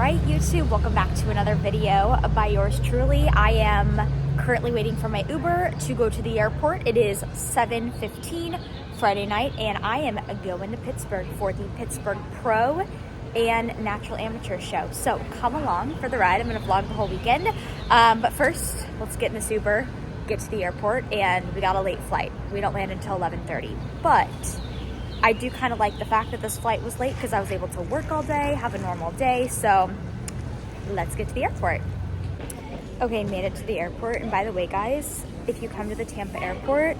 Alright YouTube, welcome back to another video by yours truly. I am currently waiting for my Uber to go to the airport. It is 7:15 Friday night and I am going to Pittsburgh for the Pittsburgh Pro and Natural Amateur show. So come along for the ride. I'm going to vlog the whole weekend. But first, let's get in this Uber, get to the airport, and we got a late flight. We don't land until 11:30. But I do kind of like the fact that this flight was late because I was able to work all day, have a normal day. So let's get to the airport. Okay, made it to the airport. And by the way, guys, if you come to the Tampa airport,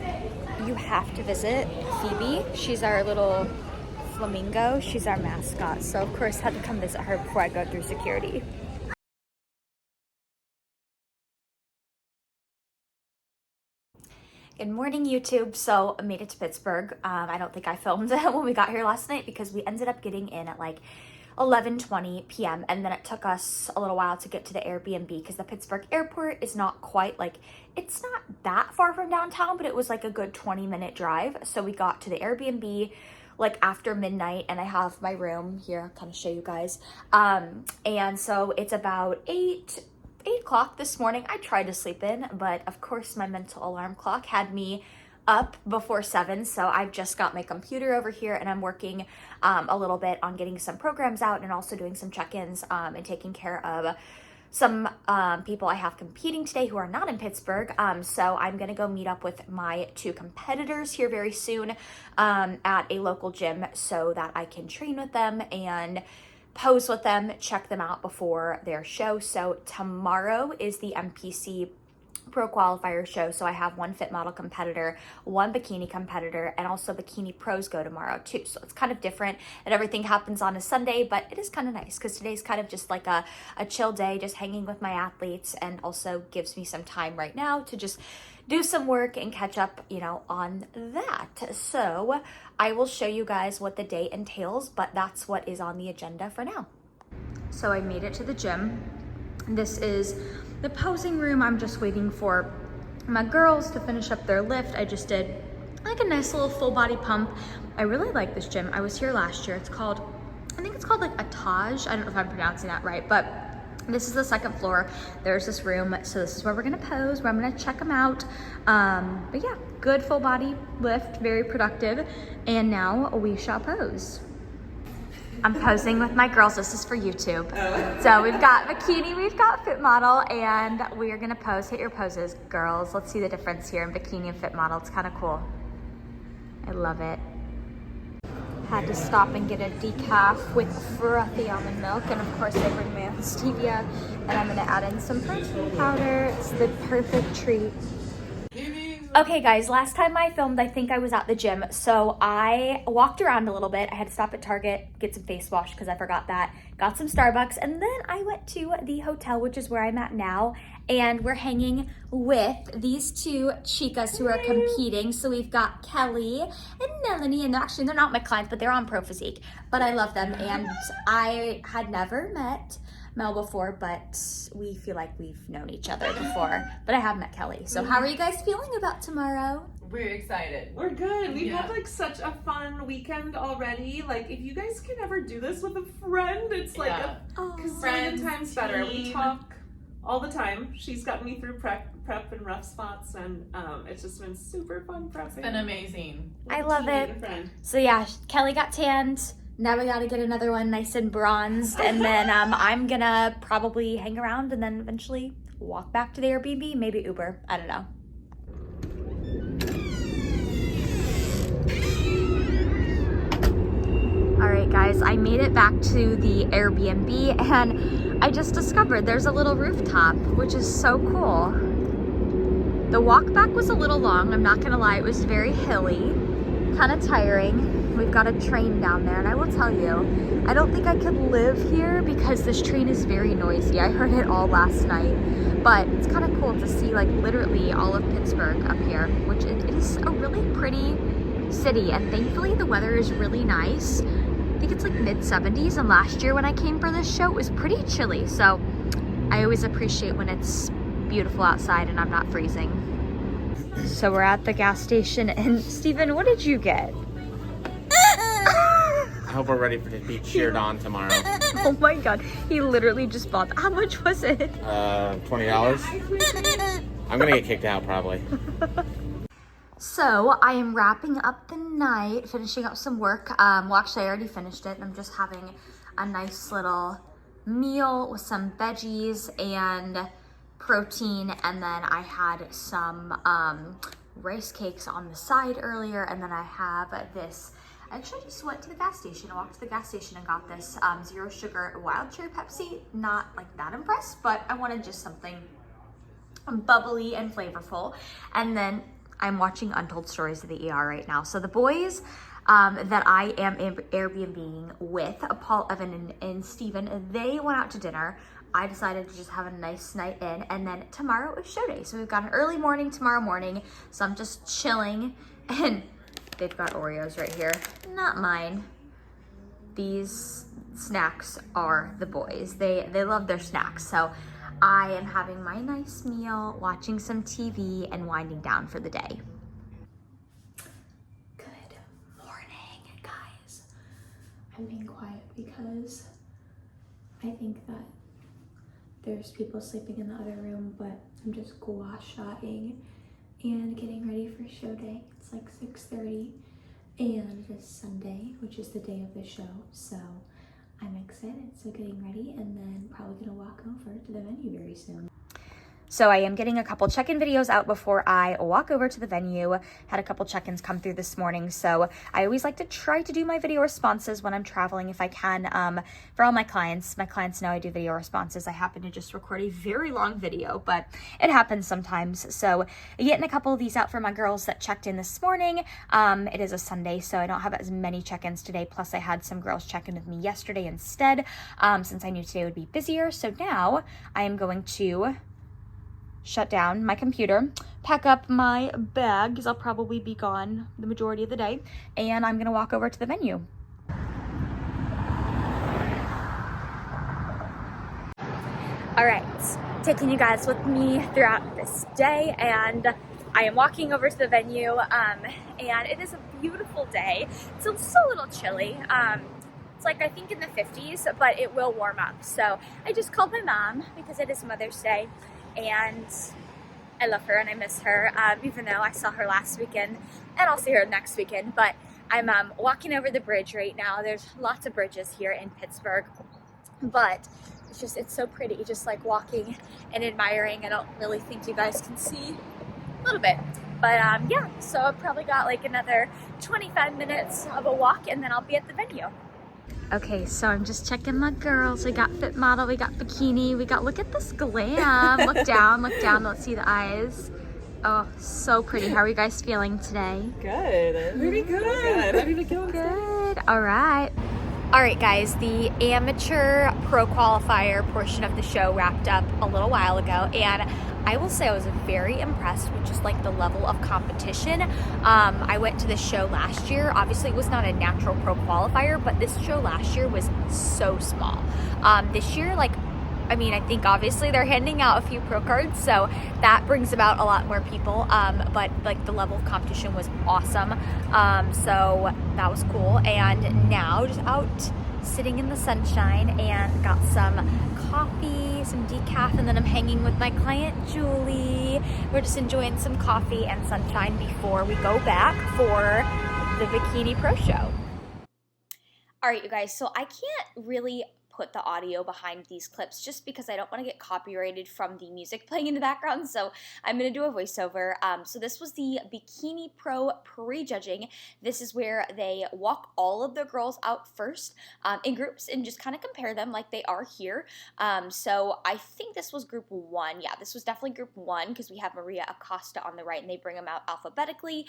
you have to visit Phoebe. She's our little flamingo. She's our mascot. So of course, I had to come visit her before I go through security. Good morning, YouTube. So I made it to Pittsburgh. I don't think I filmed when we got here last night because we ended up getting in at like 11:20 p.m. and then it took us a little while to get to the Airbnb because the Pittsburgh airport is not quite like, it's not that far from downtown, but it was like a good 20-minute drive. So we got to the Airbnb like after midnight and I have my room here. I'll kind of show you guys. And so it's about 8 o'clock this morning. I tried to sleep in, but of course my mental alarm clock had me up before 7. So I've just got my computer over here and I'm working a little bit on getting some programs out and also doing some check-ins and taking care of some people I have competing today who are not in Pittsburgh. So I'm gonna go meet up with my 2 competitors here very soon at a local gym so that I can train with them and pose with them, check them out before their show. So tomorrow is the MPC Pro Qualifier show. So I have 1 fit model competitor, 1 bikini competitor, and also bikini pros go tomorrow too. So it's kind of different and everything happens on a Sunday, but it is kind of nice because today's kind of just like a chill day, just hanging with my athletes, and also gives me some time right now to just do some work and catch up, you know, on that. So I will show you guys what the day entails, but that's what is on the agenda for now. So I made it to the gym. This is the posing room. I'm just waiting for my girls to finish up their lift. I just did like a nice little full body pump. I really like this gym. I was here last year. It's called, I think it's called like a Taj. I don't know if I'm pronouncing that right, but this is the 2nd floor. There's this room. So this is where we're gonna pose, where I'm gonna check them out. But yeah, good full body lift, very productive. And now we shall pose. I'm posing with my girls. This is for YouTube. Oh. So we've got bikini, we've got fit model, and we are gonna pose. Hit your poses, girls. Let's see the difference here in bikini and fit model. It's kind of cool. I love it. Had to stop and get a decaf with frothy almond milk, and of course I bring my own stevia, and I'm gonna add in some protein powder. It's the perfect treat. Okay guys, last time I filmed, I think I was at the gym, so I walked around a little bit. I had to stop at Target, get some face wash because I forgot that, got some Starbucks, and then I went to the hotel, which is where I'm at now, and we're hanging with these 2 chicas who are competing. So we've got Kelly and Melanie, and actually they're not my clients, but they're on Pro Physique, but I love them, and I had never met Mel before, but we feel like we've known each other before, but I have met Kelly. So how are you guys feeling about tomorrow? We're excited. We're good. We've had like such a fun weekend already. Like if you guys can ever do this with a friend, it's like a gazillion times better. We talk all the time. She's gotten me through prep and rough spots, and it's just been super fun prepping. It's been amazing. I love it. So yeah, Kelly got tanned. Now we gotta get another one nice and bronzed, and then I'm gonna probably hang around and then eventually walk back to the Airbnb, maybe Uber, I don't know. All right guys, I made it back to the Airbnb and I just discovered there's a little rooftop, which is so cool. The walk back was a little long, I'm not gonna lie, it was very hilly, kind of tiring. We've got a train down there, and I will tell you, I don't think I could live here because this train is very noisy. I heard it all last night, but it's kind of cool to see like literally all of Pittsburgh up here, which it is a really pretty city, and thankfully the weather is really nice. I think it's like mid-70s, and last year when I came for this show, it was pretty chilly, so I always appreciate when it's beautiful outside and I'm not freezing. So we're at the gas station, and Steven, what did you get? hope we're ready to be cheered on tomorrow. Oh my god, he literally just bought that. How much was it? $20. I'm gonna get kicked out probably. So I am wrapping up the night, finishing up some work. Well, actually I already finished it, and I'm just having a nice little meal with some veggies and protein, and then I had some rice cakes on the side earlier, and then I have this. I actually just went to the gas station. I walked to the gas station and got this zero sugar wild cherry Pepsi. Not like that impressed, but I wanted just something bubbly and flavorful. And then I'm watching Untold Stories of the ER right now. So the boys that I am Airbnb-ing with, Paul, Evan, and Steven, they went out to dinner. I decided to just have a nice night in, and then tomorrow is show day. So we've got an early morning tomorrow morning, so I'm just chilling, and they've got Oreos right here. Not mine. These snacks are the boys. They love their snacks, so I am having my nice meal, watching some TV, and winding down for the day. Good morning, guys. I'm being quiet because I think that there's people sleeping in the other room, but I'm just gua-shaing and getting ready for show day. It's like 6:30, and it is Sunday, which is the day of the show, so I'm excited. So getting ready, and then probably gonna walk over to the venue very soon. So I am getting a couple check-in videos out before I walk over to the venue. Had a couple check-ins come through this morning, so I always like to try to do my video responses when I'm traveling if I can. For all my clients know I do video responses. I happen to just record a very long video, but it happens sometimes. So getting a couple of these out for my girls that checked in this morning. It is a Sunday, so I don't have as many check-ins today. Plus I had some girls check in with me yesterday instead, since I knew today would be busier. So now I am going to shut down my computer, pack up my bag, because I'll probably be gone the majority of the day, and I'm gonna walk over to the venue. All right, taking you guys with me throughout this day, and I am walking over to the venue, and it is a beautiful day. It's also a little chilly. It's like, I think in the 50s, but it will warm up. So I just called my mom because it is Mother's Day, and I love her and I miss her, even though I saw her last weekend and I'll see her next weekend. But I'm walking over the bridge right now. There's lots of bridges here in Pittsburgh, but it's so pretty, just like walking and admiring. I don't really think you guys can see a little bit, but yeah, so I've probably got like another 25 minutes of a walk, and then I'll be at the venue. Okay, so I'm just checking my girls. We got fit model, we got bikini, we got, look at this glam. Look down, let's see the eyes. Oh, so pretty. How are you guys feeling today? Good. Really good. Ready to go. Good. All right. All right, guys, the amateur pro qualifier portion of the show wrapped up a little while ago, and I will say I was very impressed with just like the level of competition. I went to this show last year. Obviously, it was not a natural pro qualifier, but this show last year was so small. This year, like, I mean, I think obviously they're handing out a few pro cards, so that brings about a lot more people, but like the level of competition was awesome. So that was cool. And now just out sitting in the sunshine and got some coffee, some decaf, and then I'm hanging with my client Julie. We're just enjoying some coffee and sunshine before we go back for the Bikini Pro Show. All right, you guys, so I can't really put the audio behind these clips just because I don't want to get copyrighted from the music playing in the background, so I'm going to do a voiceover. So this was the Bikini Pro pre-judging. This is where they walk all of the girls out first in groups and just kind of compare them like they are here. So I think this was group 1. Yeah, this was definitely group 1 because we have Maria Acosta on the right and they bring them out alphabetically.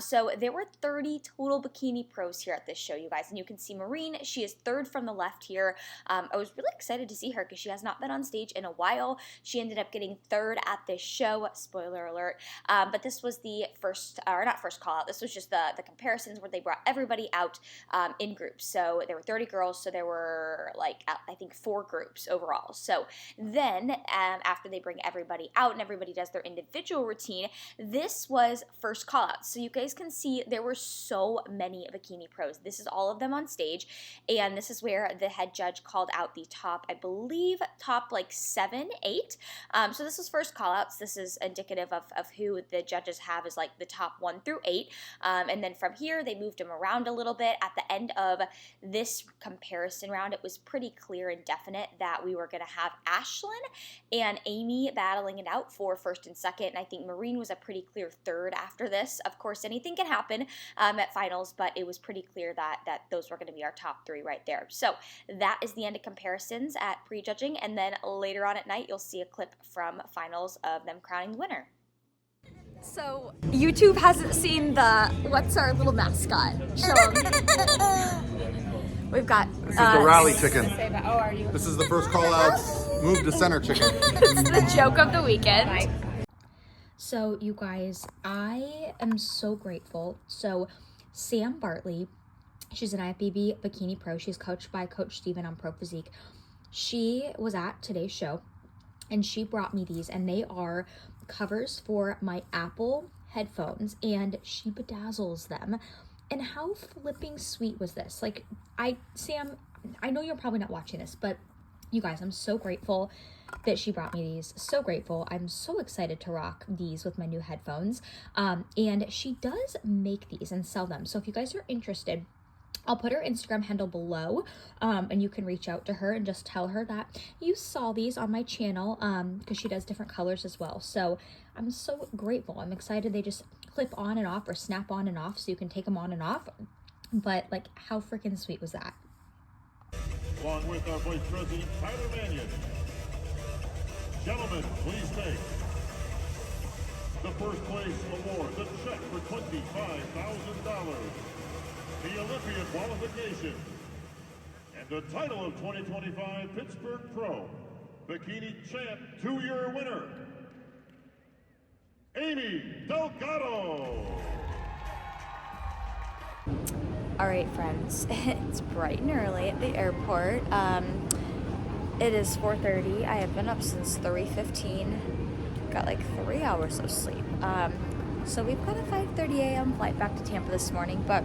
So there were 30 total Bikini Pros here at this show, you guys, and you can see Maureen, she is 3rd from the left here. I was really excited to see her because she has not been on stage in a while. She ended up getting third at this show, spoiler alert, but this was the first, or not first call out, this was just the comparisons where they brought everybody out in groups. So there were 30 girls, so there were like, I think 4 groups overall. So then after they bring everybody out and everybody does their individual routine, this was first call out. So you guys can see there were so many bikini pros. This is all of them on stage, and this is where the head judge called out the top, I believe, top like 7, 8. So this is first call outs. This is indicative of who the judges have as like the top 1 through 8. And then from here, they moved them around a little bit. At the end of this comparison round, it was pretty clear and definite that we were going to have Ashlyn and Amy battling it out for first and second. And I think Maureen was a pretty clear third after this. Of course, anything can happen at finals, but it was pretty clear that those were going to be our top 3 right there. So that is the end of comparisons at prejudging. And then later on at night, you'll see a clip from finals of them crowning the winner. So YouTube hasn't seen what's our little mascot? Show 'em. We've got this is the rally chicken. This is the first call out, move to center chicken. This is the joke of the weekend. So you guys, I am so grateful. So Sam Bartley, she's an IFBB bikini pro. She's coached by Coach Steven on Pro Physique. She was at today's show and she brought me these, and they are covers for my Apple headphones, and she bedazzles them. And how flipping sweet was this? Like, Sam, I know you're probably not watching this, but you guys, I'm so grateful that she brought me these. So grateful. I'm so excited to rock these with my new headphones. And she does make these and sell them. So if you guys are interested, I'll put her Instagram handle below, and you can reach out to her and just tell her that you saw these on my channel, because she does different colors as well. So I'm so grateful. I'm excited. They just clip on and off or snap on and off, so you can take them on and off. But like, how freaking sweet was that? Along with our Vice President, Tyler Mannion. Gentlemen, please take the first place award, the check for $25,000, the Olympia qualification, and the title of 2025 Pittsburgh Pro Bikini Champ 2-year winner, Amy Delgado. All right, friends, it's bright and early at the airport. It is 4:30. I have been up since 3:15. Got like 3 hours of sleep. So we've got a 5:30 a.m. flight back to Tampa this morning, but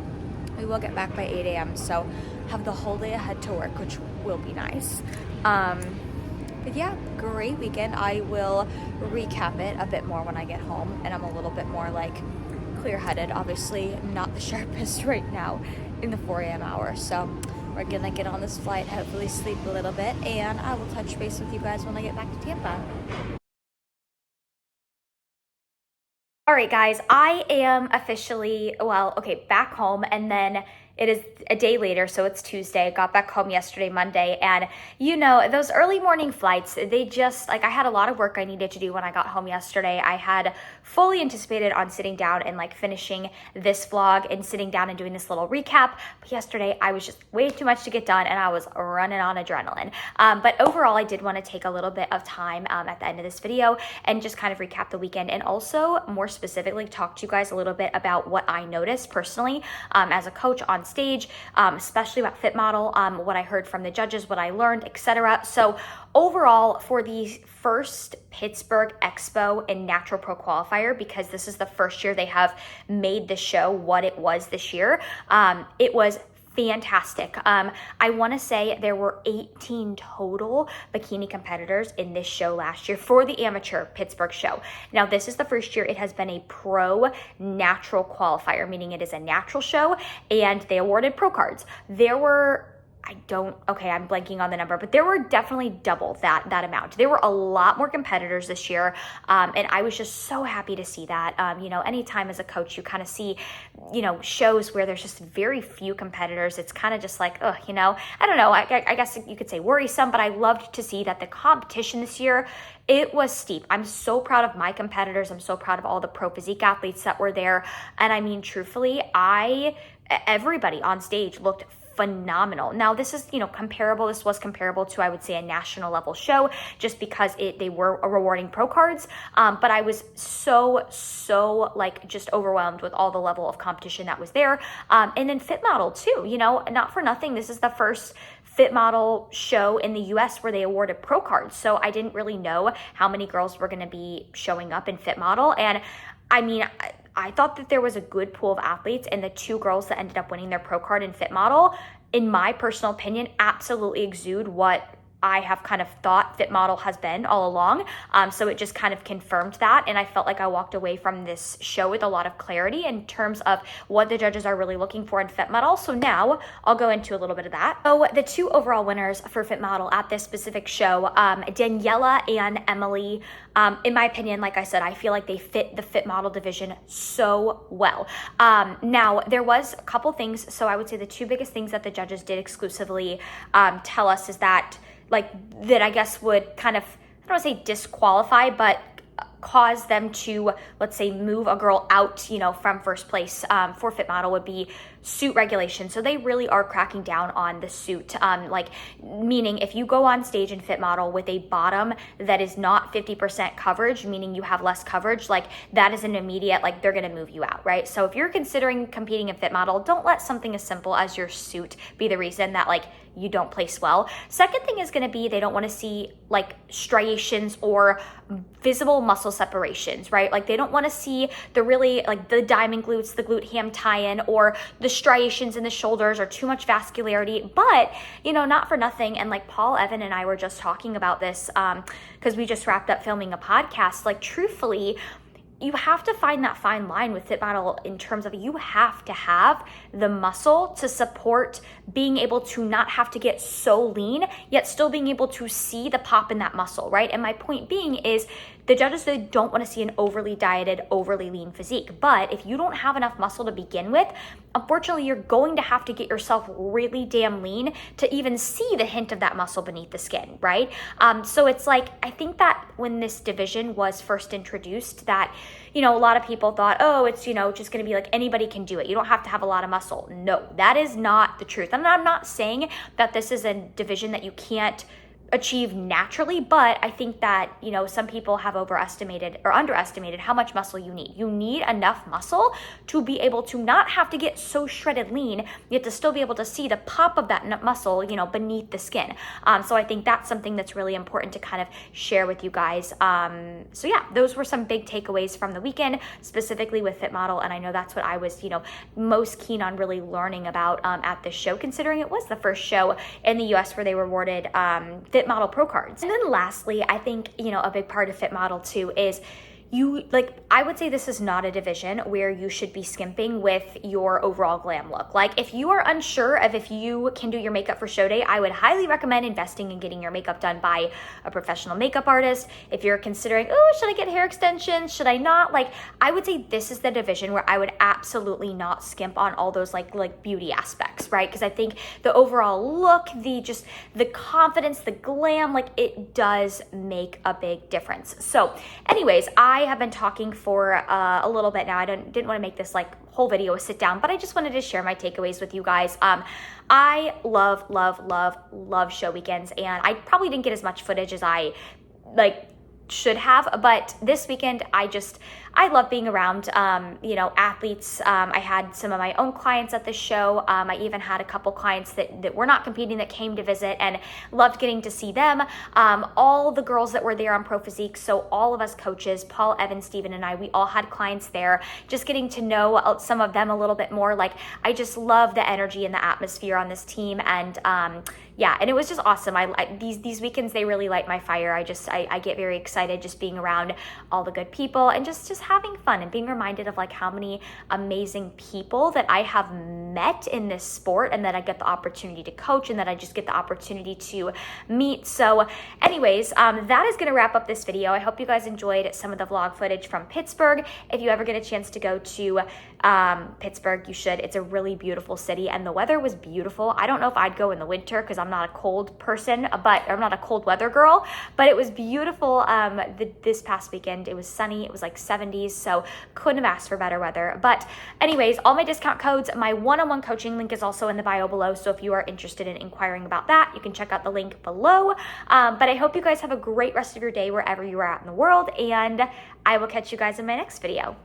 we will get back by 8 a.m. So have the whole day ahead to work, which will be nice. But yeah, great weekend. I will recap it a bit more when I get home, and I'm a little bit more like clear-headed. Obviously not the sharpest right now in the 4 a.m. hour. So we're gonna get on this flight, hopefully sleep a little bit, and I will touch base with you guys when I get back to Tampa. All right, guys, I am officially, back home, and then it is a day later, so it's Tuesday. Got back home yesterday, Monday, and you know, those early morning flights, they just, like, I had a lot of work I needed to do when I got home yesterday. I had fully anticipated on sitting down and like finishing this vlog and sitting down and doing this little recap, but yesterday I was just way too much to get done and I was running on adrenaline. But overall, I did want to take a little bit of time at the end of this video and just kind of recap the weekend, and also more specifically talk to you guys a little bit about what I noticed personally as a coach on stage, especially about Fit Model, what I heard from the judges, what I learned, etc. So overall, for the first Pittsburgh Expo and Natural Pro qualifier, because this is the first year they have made the show what it was this year, it was fantastic. I want to say there were 18 total bikini competitors in this show last year for the amateur Pittsburgh show. Now, this is the first year it has been a pro natural qualifier, meaning it is a natural show, and they awarded pro cards. There were, I'm blanking on the number, but there were definitely double that amount. There were a lot more competitors this year, and I was just so happy to see that. You know, anytime as a coach you kind of see, you know, shows where there's just very few competitors, it's kind of just like, I don't know, I guess you could say worrisome, but I loved to see that the competition this year, it was steep. I'm so proud of my competitors. I'm so proud of all the Pro Physique athletes that were there, and I mean, truthfully, everybody on stage looked phenomenal. Now this is, comparable. This was comparable to, I would say, a national level show, just because they were rewarding pro cards. But I was so like just overwhelmed with all the level of competition that was there. And then Fit Model too, not for nothing. This is the first Fit Model show in the US where they awarded pro cards. So I didn't really know how many girls were going to be showing up in Fit Model. And I mean, I thought that there was a good pool of athletes, and the 2 girls that ended up winning their pro card in Fit Model, in my personal opinion, absolutely exude what I have kind of thought Fit Model has been all along. So it just kind of confirmed that. And I felt like I walked away from this show with a lot of clarity in terms of what the judges are really looking for in Fit Model. So now I'll go into a little bit of that. So the 2 overall winners for Fit Model at this specific show, Daniela and Emily, in my opinion, like I said, I feel like they fit the Fit Model division so well. Now, there was a couple things. So I would say the 2 biggest things that the judges did exclusively tell us is that, that I guess would kind of, I don't want to say disqualify, but cause them to, let's say, move a girl out, from first place for Fit Model would be suit regulation. So they really are cracking down on the suit, meaning if you go on stage in Fit Model with a bottom that is not 50% coverage, meaning you have less coverage, that is an immediate, they're going to move you out, right? So if you're considering competing in Fit Model, don't let something as simple as your suit be the reason that you don't place well. Second thing is going to be, they don't want to see striations or visible muscle separations, right? They don't want to see the really the diamond glutes, the glute ham tie-in, or the striations in the shoulders or too much vascularity. But, not for nothing. And Paul, Evan, and I were just talking about this because we just wrapped up filming a podcast. Truthfully, you have to find that fine line with Fit Model in terms of you have to have the muscle to support being able to not have to get so lean, yet still being able to see the pop in that muscle, right? And my point being is the judges, they don't want to see an overly dieted, overly lean physique. But if you don't have enough muscle to begin with, unfortunately, you're going to have to get yourself really damn lean to even see the hint of that muscle beneath the skin, right? So it's I think that when this division was first introduced, that, a lot of people thought, oh, it's, just going to be anybody can do it. You don't have to have a lot of muscle. No, that is not the truth. And I'm not saying that this is a division that you can't achieve naturally, but I think that, some people have overestimated or underestimated how much muscle you need. You need enough muscle to be able to not have to get so shredded lean, yet to still be able to see the pop of that muscle, beneath the skin. So I think that's something that's really important to kind of share with you guys. So yeah, those were some big takeaways from the weekend, specifically with Fit Model. And I know that's what I was, most keen on really learning about at this show, considering it was the first show in the US where they rewarded Fit Model pro cards. And then lastly, I think, a big part of Fit Model too is I would say this is not a division where you should be skimping with your overall glam look. If you are unsure of if you can do your makeup for show day, I would highly recommend investing in getting your makeup done by a professional makeup artist. If you're considering, oh, should I get hair extensions? Should I not? I would say this is the division where I would absolutely not skimp on all those beauty aspects, right? Because I think the overall look, the confidence, the glam, it does make a big difference. So anyways, I have been talking for a little bit now. I didn't want to make this whole video a sit down, but I just wanted to share my takeaways with you guys. I love show weekends, and I probably didn't get as much footage as I should have, but this weekend I love being around athletes. I had some of my own clients at the show. I even had a couple clients that were not competing that came to visit, and loved getting to see them. All the girls that were there on Pro Physique, so all of us coaches, Paul, Evan, Steven, and I, we all had clients there, just getting to know some of them a little bit more. I just love the energy and the atmosphere on this team, and yeah, and it was just awesome. These weekends, they really light my fire. I get very excited just being around all the good people and just having fun and being reminded of how many amazing people that I have met in this sport, and that I get the opportunity to coach, and that I just get the opportunity to meet. So anyways, that is going to wrap up this video. I hope you guys enjoyed some of the vlog footage from Pittsburgh. If you ever get a chance to go to Pittsburgh, you should. It's a really beautiful city, and the weather was beautiful. I don't know if I'd go in the winter because I'm not a cold person, but I'm not a cold weather girl, but it was beautiful. This past weekend, it was sunny. It was 70 70s, so couldn't have asked for better weather. But anyways, all my discount codes, my one-on-one coaching link is also in the bio below, so if you are interested in inquiring about that, you can check out the link below. But I hope you guys have a great rest of your day wherever you are at in the world, and I will catch you guys in my next video.